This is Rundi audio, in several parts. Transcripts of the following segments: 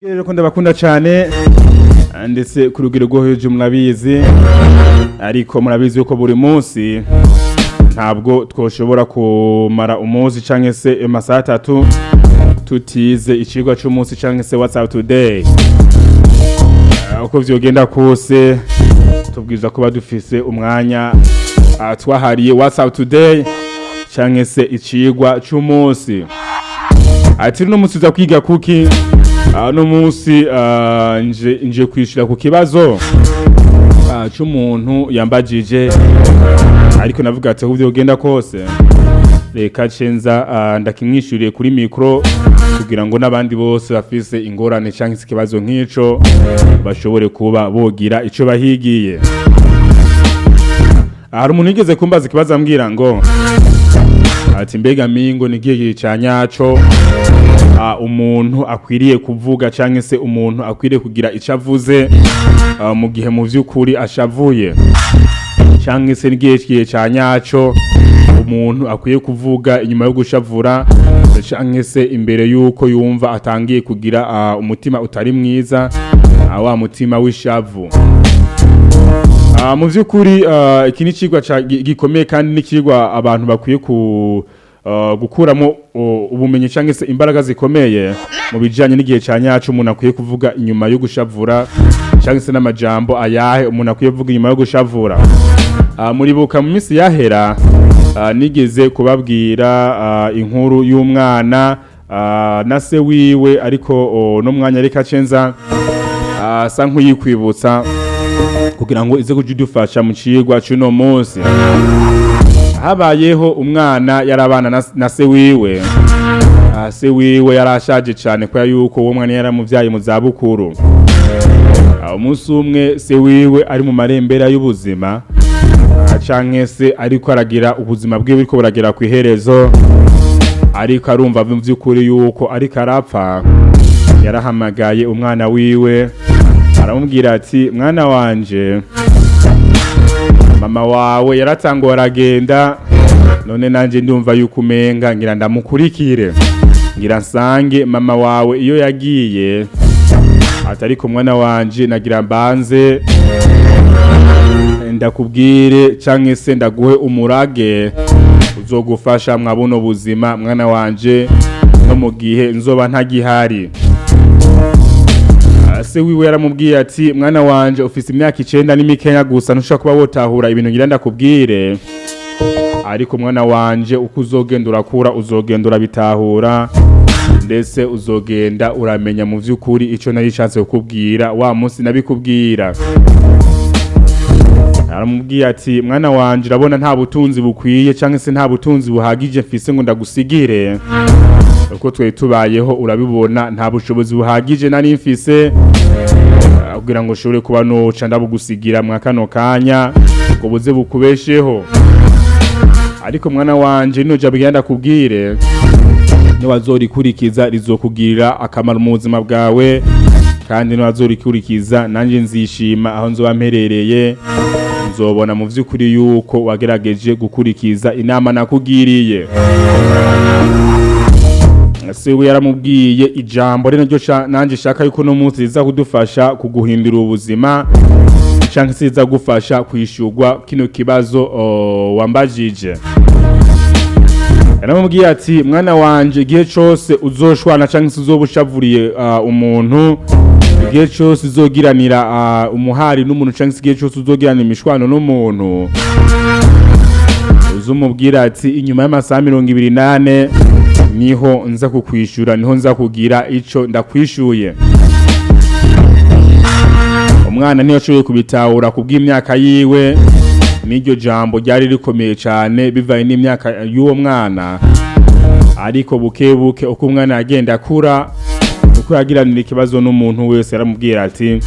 Rero ko ndabakunda cyane ndetse ku rugero rwo hejuru murabizi, ariko murabizi yuko buri munsi ntabwo twoshobora kumara umunsi canke se amasaha 3 tutize icigwa cy'umunsi canke se what's up today. Uko vyogenda kose tubwiza kuba dufise umwanya twahariye what's up today canke se icigwa cy'umunsi. Ati no munsi za kwiga kuki no munsi nje kwishura ku kibazo cy'umuntu yambajije, ariko navuga ati ahubwo ugenda kose reka cenza ndakimwishuriye kuri micro kugira ngo nabandi bose bafise ingorane cyangwa ikibazo nk'ico bashobore kuba bogira ico bahigiye. Hari umuntu yigeze kumbaza ikibazo ambwira ngo ati mbega mingo nigiye cyanyaco umuntu akwiriye kuvuga canke se umuntu akwiriye kugira ico avuze mu gihe mu vy'ukuri ashavuye, canke se nigiye cyanyaco umuntu akwiye kuvuga inyuma yo gushavura canke se imbere yuko yumva atangiye kugira umutima utari mwiza, wa mutima w'ishavu. Mu vy'ukuri iki ni cigwa gikomeye kandi ni cigwa abantu bakwiye gukuramo ubumenyi canke se imbaraga zikomeye mu bijanye n'igihe cyanyacu umuntu akwiye kuvuga inyuma yo gushavura, canke se n'amajambo ayahe umuntu akwiye kuvuga inyuma yo gushavura. Muribuka mu minsi yahera nigeze kubabwira inkuru y'umwana na se wiwe, ariko no mwanya reka cenza asa nk'uyikwibutsa kugira ngo ize kujidufasha mu cigwa cy'uno munsi. Habayeho umwana yarabana na se wiwe, se wiwe yarashaje cyane kwa yuko uwo mwana yaramuvyaye mu zabukuru. Umunsi umwe se wiwe ari mu marembera y'ubuzima canke se ariko aragira ubuzima bwe biriko buragera ku iherezo, ariko arumva mu vy'ukuri yuko ariko arapfa. Yarahamagaye umwana wiwe aramubwira ati mwana wanje, mama wawe yaratango aragenda, none nanje ndumva yuko umenga ngira ndamukurikire, ngira nsange mama wawe iyo yagiye, atariko mwana wanje nagira mbanze ndakubwire canke se ndaguhe umurage uzogufasha mwabuno buzima mwana wanje no mu gihe nzoba ntagihari. Se wiwe yaramubwiye ati mwana wanje ufise imyaka 9 n'imikenya gusa ntushaka kuba wotahura ibintu ngira ndakubwire, ariko mwana wanje uko uzogenda urakura uzogenda urabitahura, ndetse uzogenda uramenya mu vy'ukuri ico nari nshatse kukubwira wa munsi nabikubwira. Aramubwiye ati mwana wanje urabona nta butunzi bukwiye canke se nta butunzi buhagije mfise ngo ndagusigire, uko twe tubayeho urabibona nta bushobozi buhagije nari mfise kugira ngo ushobore kuba noca ndabugusigira mwa kano kanya ngo buze bukubesheho. Ariko mwana wanje no jya bigenda kubwire ni wazorikurikiza rizokugirira akamaro mu buzima bwawe, kandi no wazorikurikiza nanje nzishima aho nzoba mperereye, nzobona mu vy'ukuri yuko wagerageje gukurikiza inama nakugiriye. Se yaramubwiye ijambo rero ryo nanje shaka yuko no munsi riza kudufasha kuguhindura ubuzima canke siza gufasha kwishurwa kino kibazo wambajije. Yaramubwiye ati mwana wanje igihe cyose uzoshwana canke uzobushavuriye umuntu, igihe cyose uzogiranira umuhari n'umuntu canke igihe cyose uzogirana imishwano n'umuntu, uzumubwira ati inyuma y'amasaha 28 niho nza kukwishura, niho nza kugira ico ndakwishuye. Umwana niyo ashoboye kubitahura kubw'imyaka yiwe, n'iryo jambo ryari rikomeye cyane bivaye n'imyaka y'uwo mwana, ariko buke buke uko umwana agenda akura, uko yagiranira ikibazo n'umuntu wese yaramubwira ati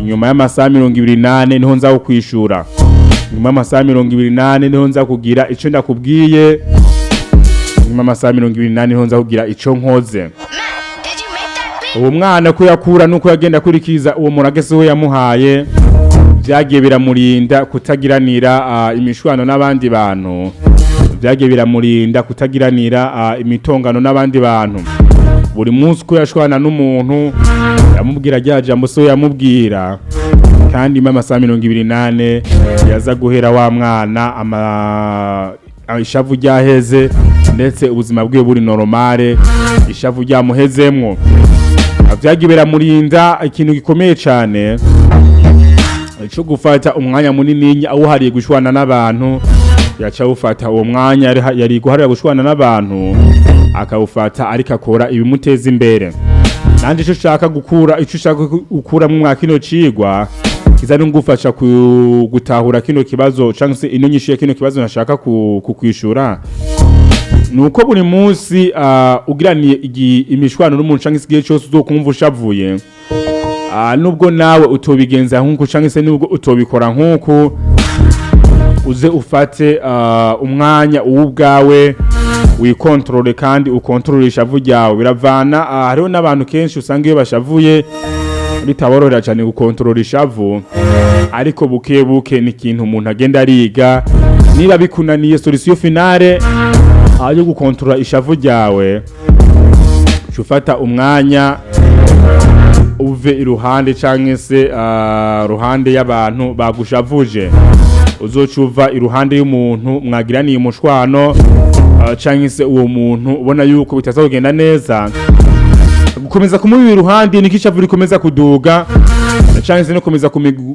inyuma y'amasaha 28 niho nza kukwishura, inyuma y'amasaha 28 niho nza kugira ico ndakubwiye, nyuma y'amasaha 28 niho nza kugira ico nkoze. Uwo mwana ko yakura nuko yagenda kurikiza uwo muragese we yamuhaye, byagiye biramurinda kutagiranira imishwano n'abandi bantu, byagiye biramurinda kutagiranira imitongano n'abandi bantu. Buri munsi ko yashwana n'umuntu yamubwira rya jambo so yamubwira kandi mama saa 28 yaza guhera wa mwana ishavu ryaheze ndetse ubuzima bwe buri normale ishavu ryamuhezemwo avyagibera murinda ikintu gikomeye cyane cyo gufata umwanya munini awuhariye gushwana n'abantu yaca ufata uwo mwanya yari guharira gushwana n'abantu akawufata ariko akora ibimuteza imbere nandi cyo shaka gukura mu mwaka ino cigwa kizari ngufasha gutahura kino kibazo cyangwa se ino nyishiye kino kibazo nashaka kukwishura nuko buri munsi ugiraniye imishwano n'umuntu cyangwa igihe cyose uzokumva ushavuye nubwo nawe utobigenza nkuko cyangwa se nubwo utobikora nkuko uze ufate umwanya ubwawe wikontrole kandi ukontrole ishavu ryawe biravana hariho n'abantu kenshi usanga iyo bashavuye bitaborora cyane gukontrole ishavu ariko buke ni ikintu umuntu agenda ariga niba bikunaniye solution finale yo gukontrola ishavu ryawe ufata umwanya uve iruhande cyangwa se ruhande y'abantu bagushavuje uzocuva iruhande y'umuntu mwagiraniye umushwano cyangwa se uwo muntu ubona yuko bitazagenda neza gukomeza kumubira iruhande niko ishavu rikomeza kuduga cyangwa se no komeza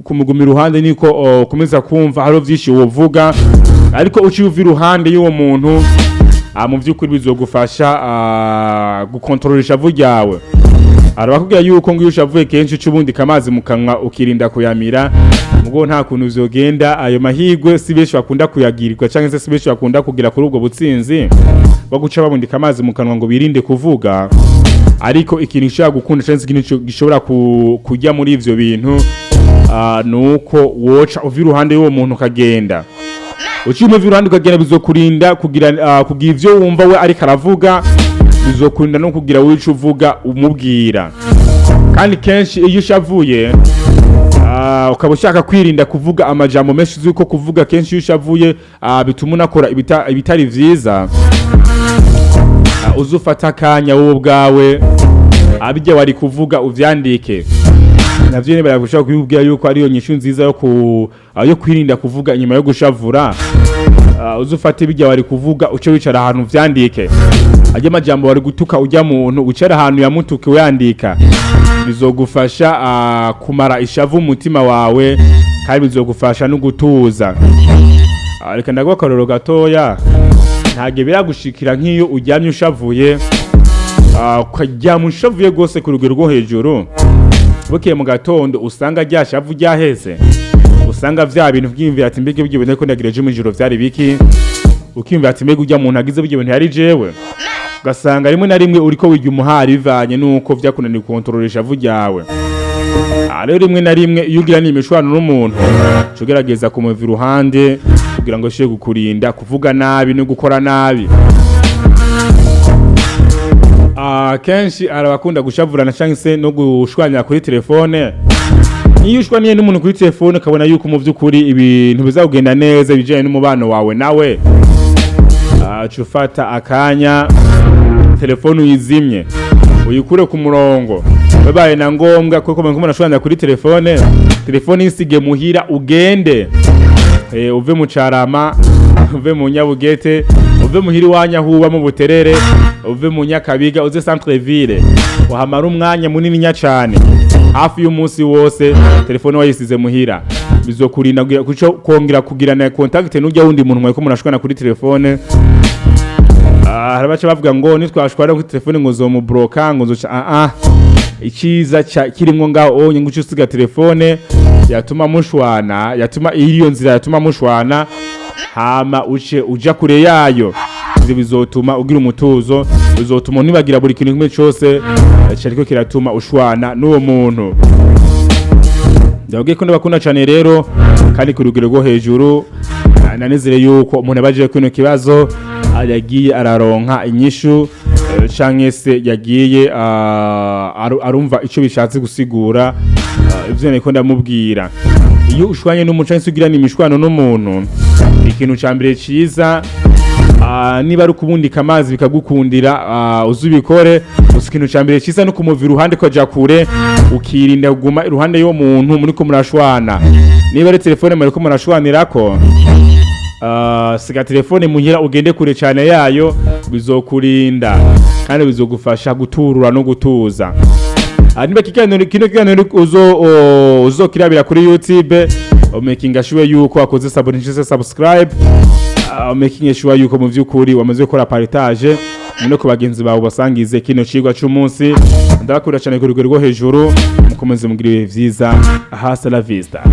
kumugumira iruhande niko komeza kumva haro byinshi wovuga ariko uciuva iruhande y'uwo muntu mu by'ukuri bizogufasha gukontrola ishavu ryawe arabakubwira yuko ngo ushavuye kenshi cy'ubundi kamazi mu kanwa ukirinda kuyamira mugo nta kuntu uzogenda ayo mahigwe si benshi bakunda kuyagirirwa cyangwa se si benshi bakunda kugira kuri ubwo butsinzi baguca babundi kamazi mu kanwa ngo birinde kuvuga ariko ikintu gishobora gukunda cyangwa se ikintu gishobora kujya muri ivyo bintu nuko woca uvi iruhande y'uwo muntu kagenda uciye iruhande ukagenda bizokurinda kugira ivyo wumva we ariko aravuga bizokurinda no kugira wicu uvuga umubwira kandi kenshi iyo ushavuye ukaba ushaka kwirinda kuvuga amajambo menshi zuko kuvuga kenshi iyo ushavuye bituma unakora ibitari vyiza uzufata akanya wowe ubwawe abijya wari kuvuga uvyandike navyo ne baragusha kubibwira yuko ari yo nyishu nziza yo kwirinda kuvuga inyuma yo gushavura uzufata ibijya wari kuvuga uce wicara ahantu vyandike ajya majambo wari gutuka ujya muntu ucara ahantu yamutuke yandika bizogufasha kumara ishavu umutima wawe kandi bizogufasha no gutuza reka ndagwa karoro gatoya ntage biragushikira nk'iyo ujyamye ushavuye ukajya mushavuye gose ku rugero rwo hejuru bukiye mu gatondo usanga ryashavu ryaheze usanga vya bintu by'imvira ati mbege byo ko ndagireje mu jiro vyari biki ukimvira ati mbege ujya muntu agize byo bintu yari jewe gasanga rimwe na rimwe uriko wijya umuhari bivanye nuko vyakunaniye kontrolesha vu ryawe rero rimwe na rimwe iyo ugira n'imishwano n'umuntu cugerageza kumuva iruhande kugira ngo shye gukurinda kuvuga nabi no gukora nabi. Kenshi arabakunda gushavurana cyangwa se no gushwanya kuri telefone. Iyo ushwaniye n'umuntu kuri telefone kabona yuko mu by'ukuri ibintu bizagenda neza bijanye n'umubano wawe nawe, cufata akanya telefone uyizimye uyikure ku murongo. Babaye na ngombwa kuko umuntu ashwanya kuri telefone isige muhira ugende, uve mu Carama, uve mu Nyabugete, uve muhiri wanya huba mu Buterere, uve mu Nyakabiga, uze centre ville, wahamara umwanya munini nya cyane hafi y'umunsi wose telefone wayisize muhira. Bizokurinda kuco kongera kugirana contact n'ujya wundi muntu mwe ko munashwana kuri telefone. Harabaca bavuga ngo nitwashwara kuri telefone ngo zo mu broka ngo zo ikiza kirimwo ngaho onye ngucu usiga telefone yatuma mushwana, yatuma iriyo nzira yatuma mushwana, hama uja kure yayo. Ivyo bizotuma ugira umutuzo, bizotuma nibagira buri kintu kimwe cyose cyariko kiratuma ushwana n'uwo muntu. Ndavuga ko ndabakunda cyane rero kandi ku rugero rwo hejuru. Nanezere yuko umuntu abaje kwino kibazo yagiye araronka inyishu canke se yagiye arumva ico bishatse gusigura. Ivyo niko ndamubwira, iyo ushwanye n'umucansi ugira n'imishwano n'umuntu, ikintu cyambere ciza niba ari kubundika amazi bikagukundira uzubikore. Gusa ikintu cyambere cyiza no kumuva iruhande ko aja kure, ukirinda kuguma iruhande yo muntu muri ko murashwana. Niba ari telefone muri ko murashwanirako, siga telefone muhira ugende kure cyane yayo, bizokurinda kandi bizogufasha guturura no gutuza. Niba kino kiganiro uzokirabira kuri YouTube, making sure yuko akoze subscribe, making sure yuko mu vyukuri wamaze gukora partage no ku bagenzi bawe basangize kino cigwa cy'umunsi. Ndabakunda cyane ku rugero rwo hejuru, mukomeze mugira ibihe vyiza. Hasta la vista.